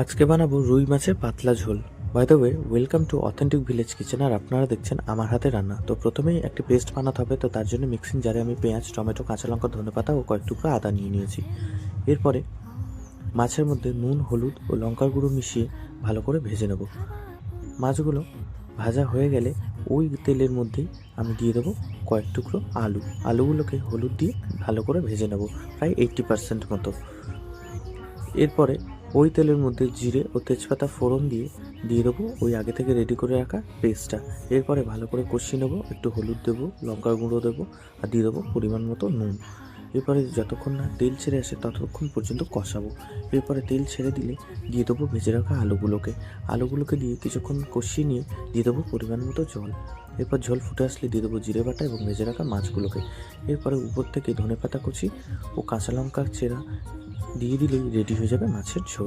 আজকে বানাবো রুই মাছের পাতলা ঝোল। By the way, welcome to authentic village kitchen. আর আপনারা দেখছেন আমার হাতে রান্না। তো প্রথমেই একটি পেস্ট বানাতে হবে। তো তার জন্য মিক্সিং জারে আমি পেঁয়াজ, টমেটো, কাঁচা লঙ্কা, ধনেপাতা ও কয়েক টুকরো আদা নিয়ে নিয়েছি। এরপরে মাছের মধ্যে নুন, হলুদ ও লঙ্কার গুঁড়ো মিশিয়ে ভালো করে ভেজে নেব। মাছগুলো ভাজা হয়ে গেলে ওই তেলের মধ্যেই আমি দিয়ে দেবো কয়েক টুকরো আলু। আলুগুলোকে হলুদ দিয়ে ভালো করে ভেজে নেব, প্রায় 80% মতো। এরপরে ওই তেলের মধ্যে জিরে ও তেজপাতা ফোড়ন দিয়ে দেবো ওই আগে থেকে রেডি করে রাখা পেস্টটা। এরপরে ভালো করে কষিয়ে নেবো, একটু হলুদ দেবো, লঙ্কার গুঁড়ো দেবো আর দিয়ে দেবো পরিমাণ মতো নুন। এরপরে যতক্ষণ না তেল ছেড়ে আসে ততক্ষণ পর্যন্ত কষাবো। এরপরে তেল ছেড়ে দিলে দিয়ে দেবো ভেজে রাখা আলুগুলোকে দিয়ে কিছুক্ষণ কষিয়ে নিয়ে দিয়ে দেবো পরিমাণ মতো জল। এরপর ঝোল ফুটে আসলে দিয়ে দেবো জিরে বাটা এবং ভেজে রাখা মাছগুলোকে। এরপরে উপর থেকে ধনেপাতা কুচি ও কাঁচা লঙ্কা চেরা দিয়ে দিলেই রেডি হয়ে যাবে মাছের ঝোল।